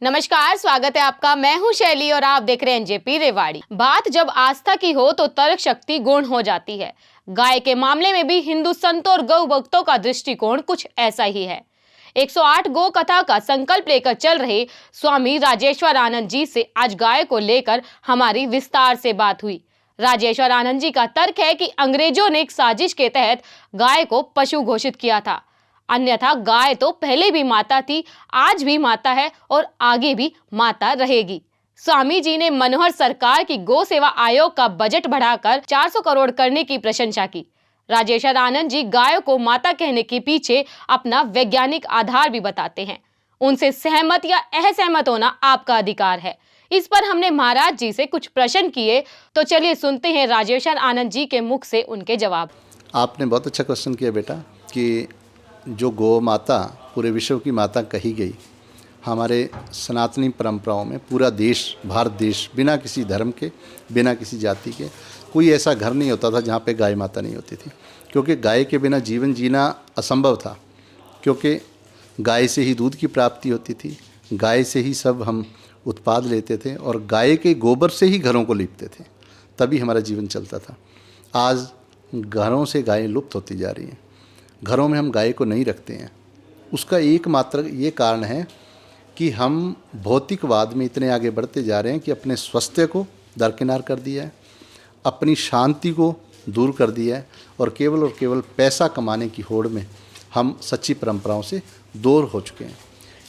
नमस्कार, स्वागत है आपका। मैं हूं शैली और आप देख रहे हैं एनजेपी रेवाड़ी। बात जब आस्था की हो तो तर्क शक्ति गौण हो जाती है। गाय के मामले में भी हिंदू संतों और गौ भक्तों का दृष्टिकोण कुछ ऐसा ही है। 108 गौ कथा का संकल्प लेकर चल रहे स्वामी राजेश्वर आनंद जी से आज गाय को लेकर हमारी विस्तार से बात हुई। राजेश्वर आनंद जी का तर्क है कि अंग्रेजों ने एक साजिश के तहत गाय को पशु घोषित किया था, अन्यथा गाय तो पहले भी माता थी, आज भी माता है और आगे भी माता रहेगी। स्वामी जी ने मनोहर सरकार की गौ सेवा आयोग का बजट बढ़ाकर 400 करोड़ करने की प्रशंसा की। राजेश्वर आनंद जी गाय को माता कहने के पीछे अपना वैज्ञानिक आधार भी बताते हैं। उनसे सहमत या असहमत होना आपका अधिकार है। इस पर हमने महाराज जी से कुछ प्रश्न किए, तो चलिए सुनते हैं राजेश्वर आनंद जी के मुख से उनके जवाब। आपने बहुत अच्छा क्वेश्चन किया बेटा कि जो गौ माता पूरे विश्व की माता कही गई, हमारे सनातनी परंपराओं में पूरा देश, भारत देश, बिना किसी धर्म के, बिना किसी जाति के, कोई ऐसा घर नहीं होता था जहाँ पे गाय माता नहीं होती थी। क्योंकि गाय के बिना जीवन जीना असंभव था, क्योंकि गाय से ही दूध की प्राप्ति होती थी, गाय से ही सब हम उत्पाद लेते थे और गाय के गोबर से ही घरों को लीपते थे, तभी हमारा जीवन चलता था। आज घरों से गायें लुप्त होती जा रही हैं, घरों में हम गाय को नहीं रखते हैं। उसका एकमात्र ये कारण है कि हम भौतिकवाद में इतने आगे बढ़ते जा रहे हैं कि अपने स्वास्थ्य को दरकिनार कर दिया है, अपनी शांति को दूर कर दिया है और केवल पैसा कमाने की होड़ में हम सच्ची परंपराओं से दूर हो चुके हैं।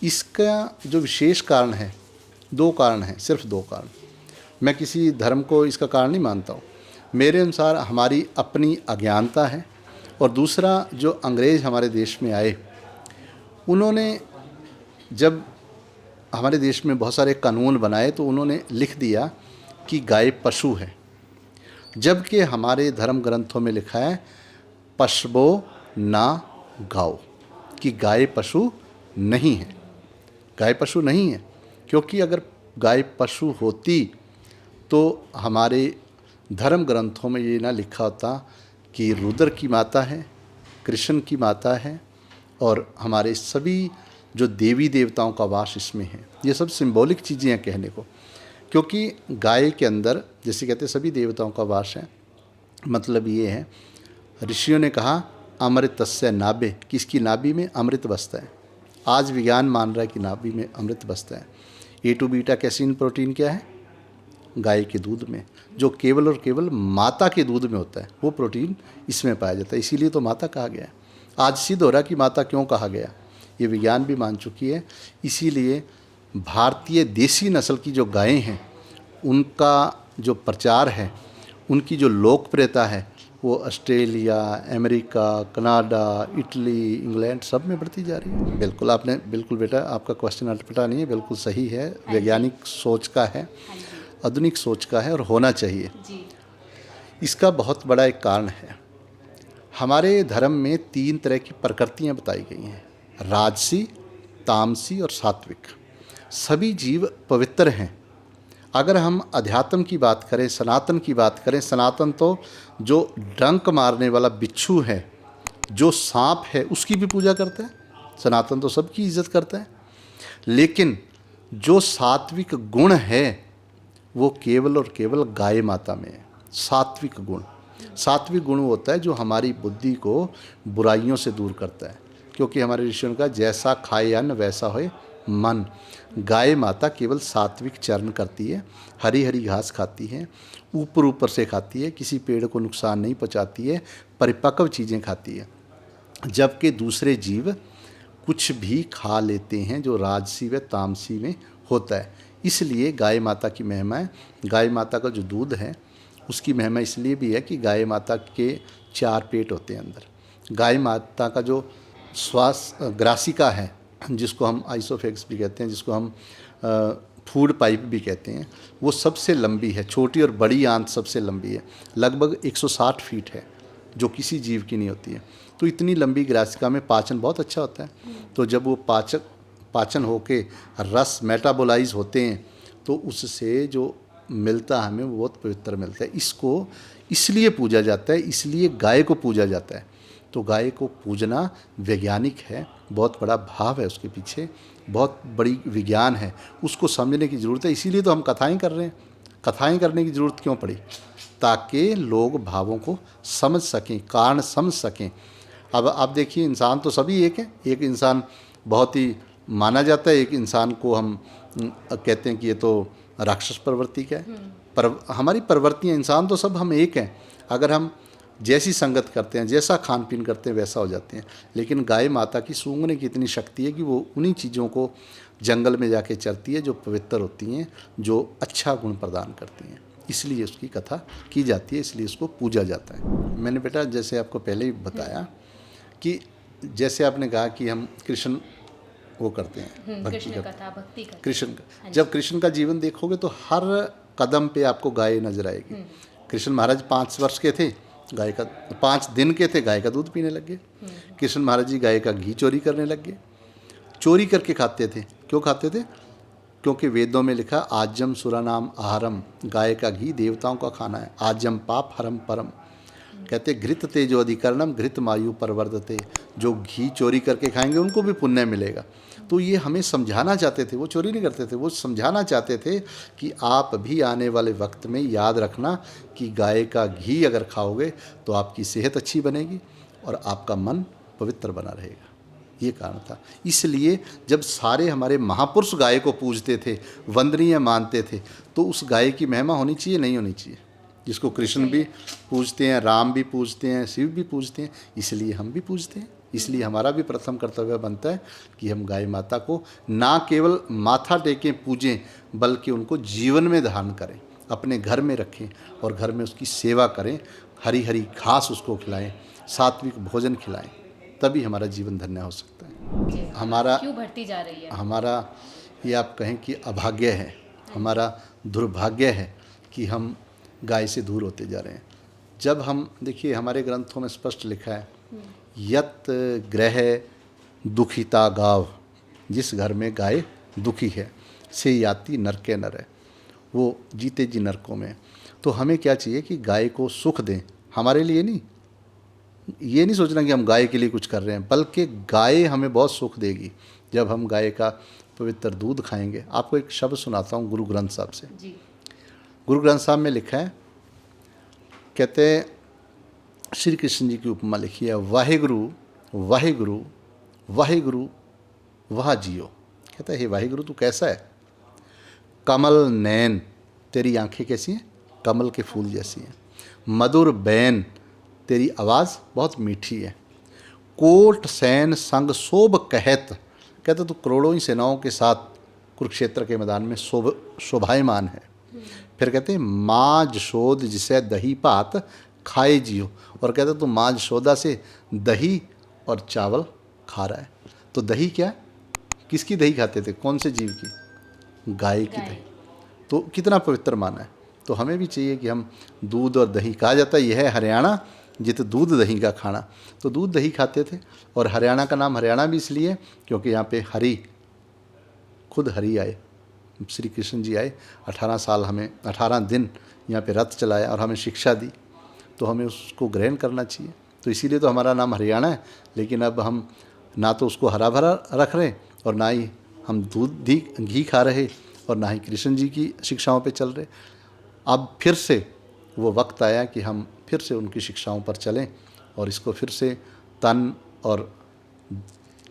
इसका जो विशेष कारण है, 2 कारण हैं, सिर्फ 2 कारण। मैं किसी धर्म को इसका कारण नहीं मानता हूँ। मेरे अनुसार हमारी अपनी अज्ञानता है और दूसरा, जो अंग्रेज़ हमारे देश में आए, उन्होंने जब हमारे देश में बहुत सारे कानून बनाए तो उन्होंने लिख दिया कि गाय पशु है, जबकि हमारे धर्म ग्रंथों में लिखा है पशवो ना गाओ, कि गाय पशु नहीं है। गाय पशु नहीं है, क्योंकि अगर गाय पशु होती तो हमारे धर्म ग्रंथों में ये ना लिखा होता कि रुद्र की माता है, कृष्ण की माता है और हमारे सभी जो देवी देवताओं का वास इसमें है। ये सब सिंबॉलिक चीज़ें हैं कहने को, क्योंकि गाय के अंदर, जैसे कहते हैं, सभी देवताओं का वास है। मतलब ये है, ऋषियों ने कहा अमृतस्य नाभे, किसकी नाभि में अमृत बसता है। आज विज्ञान मान रहा है कि नाभि में अमृत बसता है। ए टू बीटा कैसीन प्रोटीन क्या है? गाय के दूध में, जो केवल और केवल माता के दूध में होता है, वो प्रोटीन इसमें पाया जाता है। इसीलिए तो माता कहा गया है। आज सिद्ध हो रहा कि माता क्यों कहा गया, ये विज्ञान भी मान चुकी है। इसीलिए भारतीय देसी नस्ल की जो गायें हैं, उनका जो प्रचार है, उनकी जो लोकप्रियता है, वो Australia, America, Canada, Italy, England सब में बढ़ती जा रही है। बिल्कुल, आपने बिल्कुल बेटा, आपका क्वेश्चन अटपटा नहीं है, बिल्कुल सही है, वैज्ञानिक सोच का है, आधुनिक सोच का है और होना चाहिए। इसका बहुत बड़ा एक कारण है, हमारे धर्म में 3 तरह की प्रकृतियाँ बताई गई हैं, राजसी, तामसी और सात्विक। सभी जीव पवित्र हैं। अगर हम अध्यात्म की बात करें, सनातन की बात करें, सनातन तो जो डंक मारने वाला बिच्छू है, जो सांप है, उसकी भी पूजा करता है। सनातन तो सबकी इज्जत करता है। लेकिन जो सात्विक गुण है वो केवल और केवल गाय माता में है। सात्विक गुण, सात्विक गुण होता है जो हमारी बुद्धि को बुराइयों से दूर करता है, क्योंकि हमारे ऋषियों ने कहा जैसा खाए अन्न वैसा होए मन। गाय माता केवल सात्विक चरण करती है, हरी हरी घास खाती है, ऊपर से खाती है, किसी पेड़ को नुकसान नहीं पहुंचाती है, परिपक्व चीज़ें खाती है। जबकि दूसरे जीव कुछ भी खा लेते हैं जो राजसी व तामसी में होता है। इसलिए गाय माता की महिमा है। गाय माता का जो दूध है उसकी महिमा इसलिए भी है कि गाय माता के 4 पेट होते हैं अंदर। गाय माता का जो श्वास ग्रासिका है, जिसको हम आइसोफेक्स भी कहते हैं, जिसको हम फूड पाइप भी कहते हैं, वो सबसे लंबी है। छोटी और बड़ी आंत सबसे लंबी है, लगभग 160 फीट है, जो किसी जीव की नहीं होती है। तो इतनी लंबी ग्रासिका में पाचन बहुत अच्छा होता है। तो जब वो पाचन होके रस मेटाबोलाइज होते हैं तो उससे जो मिलता है हमें वो बहुत पवित्र मिलता है। इसको इसलिए पूजा जाता है, इसलिए गाय को पूजा जाता है तो गाय को पूजना वैज्ञानिक है, बहुत बड़ा भाव है उसके पीछे, बहुत बड़ी विज्ञान है, उसको समझने की ज़रूरत है। इसीलिए तो हम कथाएं कर रहे हैं। कथाएं करने की ज़रूरत क्यों पड़ी? ताकि लोग भावों को समझ सकें, कारण समझ सकें। अब आप देखिए, इंसान तो सभी एक हैं। एक इंसान बहुत ही माना जाता है, एक इंसान को हम कहते हैं कि ये तो राक्षस प्रवृत्ति का है। पर हमारी प्रवृत्तियाँ, इंसान तो सब हम एक हैं। अगर हम जैसी संगत करते हैं, जैसा खान पीन करते हैं, वैसा हो जाते हैं। लेकिन गाय माता की सूंघने की इतनी शक्ति है कि वो उन्हीं चीज़ों को जंगल में जाके चरती है जो पवित्र होती हैं, जो अच्छा गुण प्रदान करती हैं। इसलिए उसकी कथा की जाती है, इसलिए उसको पूजा जाता है। मैंने बेटा जैसे आपको पहले ही बताया कि जैसे आपने कहा कि हम कृष्ण वो करते हैं, भक्ति करते हैं कृष्ण का। जब कृष्ण का जीवन देखोगे तो हर कदम पे आपको गाय नजर आएगी। कृष्ण महाराज 5 वर्ष के थे, गाय का 5 दिन के थे, गाय का दूध पीने लग गए। कृष्ण महाराज जी गाय का घी चोरी करने लग गए। चोरी करके खाते थे। क्यों खाते थे? क्योंकि वेदों में लिखा आज्यम सुरानाम आहारम, गाय का घी देवताओं का खाना है। आज्यम पाप हरम परम, कहते घृत तेजो अधिकरणम घृत मायु परवर्धते, जो घी चोरी करके खाएंगे उनको भी पुण्य मिलेगा। तो ये हमें समझाना चाहते थे, वो चोरी नहीं करते थे, वो समझाना चाहते थे कि आप भी आने वाले वक्त में याद रखना कि गाय का घी अगर खाओगे तो आपकी सेहत अच्छी बनेगी और आपका मन पवित्र बना रहेगा। ये कारण था। इसलिए जब सारे हमारे महापुरुष गाय को पूजते थे, वंदनीय मानते थे, तो उस गाय की महिमा होनी चाहिए, नहीं होनी चाहिए? जिसको कृष्ण भी पूजते हैं, राम भी पूजते हैं, शिव भी पूजते हैं, इसलिए हम भी पूजते हैं। इसलिए हमारा भी प्रथम कर्तव्य बनता है कि हम गाय माता को ना केवल माथा टेकें, पूजें, बल्कि उनको जीवन में धारण करें, अपने घर में रखें और घर में उसकी सेवा करें। हरी हरी घास उसको खिलाएं, सात्विक भोजन खिलाएं, तभी हमारा जीवन धन्य हो सकता है। हमारा क्यों बढ़ती जा रही है? हमारा ये आप कहें कि अभाग्य है, हमारा दुर्भाग्य है कि हम गाय से दूर होते जा रहे हैं। जब हम देखिए, हमारे ग्रंथों में स्पष्ट लिखा है, यत ग्रह दुखिता गाव, जिस घर में गाय दुखी है से याति नरके नर है, वो जीते जी नरकों में। तो हमें क्या चाहिए कि गाय को सुख दें, हमारे लिए नहीं, ये नहीं सोचना कि हम गाय के लिए कुछ कर रहे हैं, बल्कि गाय हमें बहुत सुख देगी जब हम गाय का पवित्र दूध खाएंगे। आपको एक शब्द सुनाता हूँ गुरु ग्रंथ साहब से। जी। गुरु ग्रंथ साहब में लिखा है, कहते हैं, श्री कृष्ण जी की उपमा लिखी है, वाहेगुरु वाहेगुरु वाहेगुरु वाह जियो। कहता है, हे वाहेगुरु तू कैसा है? कमल नैन, तेरी आंखें कैसी हैं? कमल के फूल जैसी हैं। मधुर बैन, तेरी आवाज़ बहुत मीठी है। कोट सैन संग शोभ कहत, कहते तू करोड़ों ही सेनाओं के साथ कुरुक्षेत्र के मैदान में शोभायमान है। फिर कहते हैं, माँ जशोद जिसे दही भात खाए जियो, और कहते तू माँ जशोदा से दही और चावल खा रहा है। तो दही क्या? किसकी दही खाते थे? कौन से जीव की? गाय की दही। तो कितना पवित्र माना है। तो हमें भी चाहिए कि हम दूध और दही, कहा जाता है यह है हरियाणा जित दूध दही का खाना। तो दूध दही खाते थे। और हरियाणा का नाम हरियाणा भी इसलिए क्योंकि यहाँ पे हरि, खुद हरि आए, श्री कृष्ण जी आए, 18 साल हमें 18 दिन यहाँ पे रथ चलाया और हमें शिक्षा दी, तो हमें उसको ग्रहण करना चाहिए। तो इसीलिए तो हमारा नाम हरियाणा है। लेकिन अब हम ना तो उसको हरा भरा रख रहे और ना ही हम दूध घी खा रहे और ना ही कृष्ण जी की शिक्षाओं पे चल रहे। अब फिर से वो वक्त आया कि हम फिर से उनकी शिक्षाओं पर चलें और इसको फिर से तन और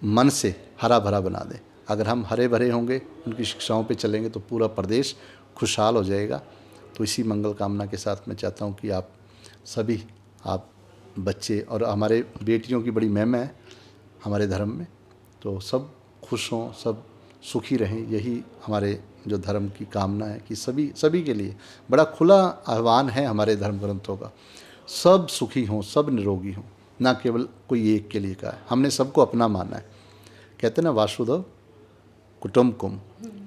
मन से हरा भरा बना दें। अगर हम हरे भरे होंगे, उनकी शिक्षाओं पे चलेंगे, तो पूरा प्रदेश खुशहाल हो जाएगा। तो इसी मंगल कामना के साथ मैं चाहता हूँ कि आप सभी, आप बच्चे और हमारे बेटियों की बड़ी महिमा है हमारे धर्म में, तो सब खुश हों, सब सुखी रहें। यही हमारे जो धर्म की कामना है कि सभी के लिए बड़ा खुला आह्वान है हमारे धर्म ग्रंथों का। सब सुखी हों, सब निरोगी हों, ना केवल कोई एक के लिए कहा है। हमने सबको अपना माना है। कहते हैं ना, वासुदेव कुटुम्बकम,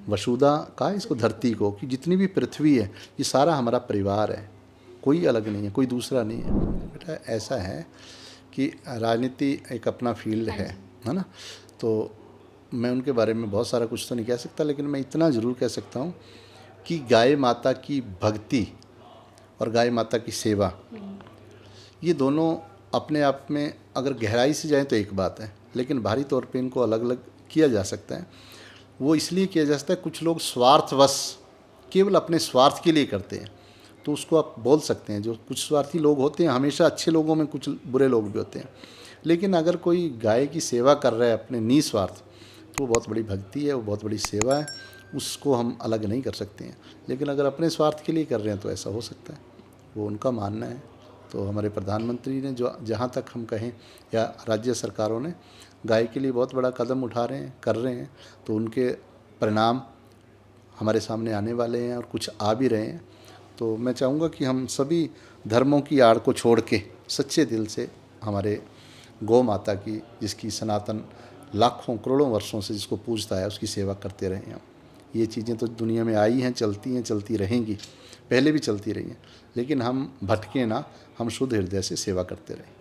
वसुधा कहा इसको धरती को, कि जितनी भी पृथ्वी है ये सारा हमारा परिवार है, कोई अलग नहीं है, कोई दूसरा नहीं है। बेटा ऐसा है कि राजनीति एक अपना फील्ड है ना। तो मैं उनके बारे में बहुत सारा कुछ तो नहीं कह सकता, लेकिन मैं इतना ज़रूर कह सकता हूँ कि गाय माता की भक्ति और गाय माता की सेवा, ये दोनों अपने आप में अगर गहराई से जाएं तो एक बात है, लेकिन बाहरी तौर पे इनको अलग अलग किया जा सकता है। वो इसलिए किया जा सकता है, कुछ लोग स्वार्थवश केवल अपने स्वार्थ के लिए करते हैं, तो उसको आप बोल सकते हैं। जो कुछ स्वार्थी लोग होते हैं, हमेशा अच्छे लोगों में कुछ बुरे लोग भी होते हैं, लेकिन अगर कोई गाय की सेवा कर रहा है अपने निस्वार्थ, तो वो बहुत बड़ी भक्ति है, वो बहुत बड़ी सेवा है, उसको हम अलग नहीं कर सकते हैं। लेकिन अगर अपने स्वार्थ के लिए कर रहे हैं तो ऐसा हो सकता है, वो उनका मानना है। तो हमारे प्रधानमंत्री ने जो, जहाँ तक हम कहें, या राज्य सरकारों ने गाय के लिए बहुत बड़ा कदम उठा रहे हैं, कर रहे हैं, तो उनके परिणाम हमारे सामने आने वाले हैं और कुछ आ भी रहे हैं। तो मैं चाहूँगा कि हम सभी धर्मों की आड़ को छोड़ के सच्चे दिल से हमारे गौ माता की, जिसकी सनातन लाखों करोड़ों वर्षों से जिसको पूजता है, उसकी सेवा करते रहें हम। ये चीज़ें तो दुनिया में आई हैं, चलती रहेंगी, पहले भी चलती रही हैं, लेकिन हम भटके ना, हम शुद्ध हृदय से सेवा करते रहें।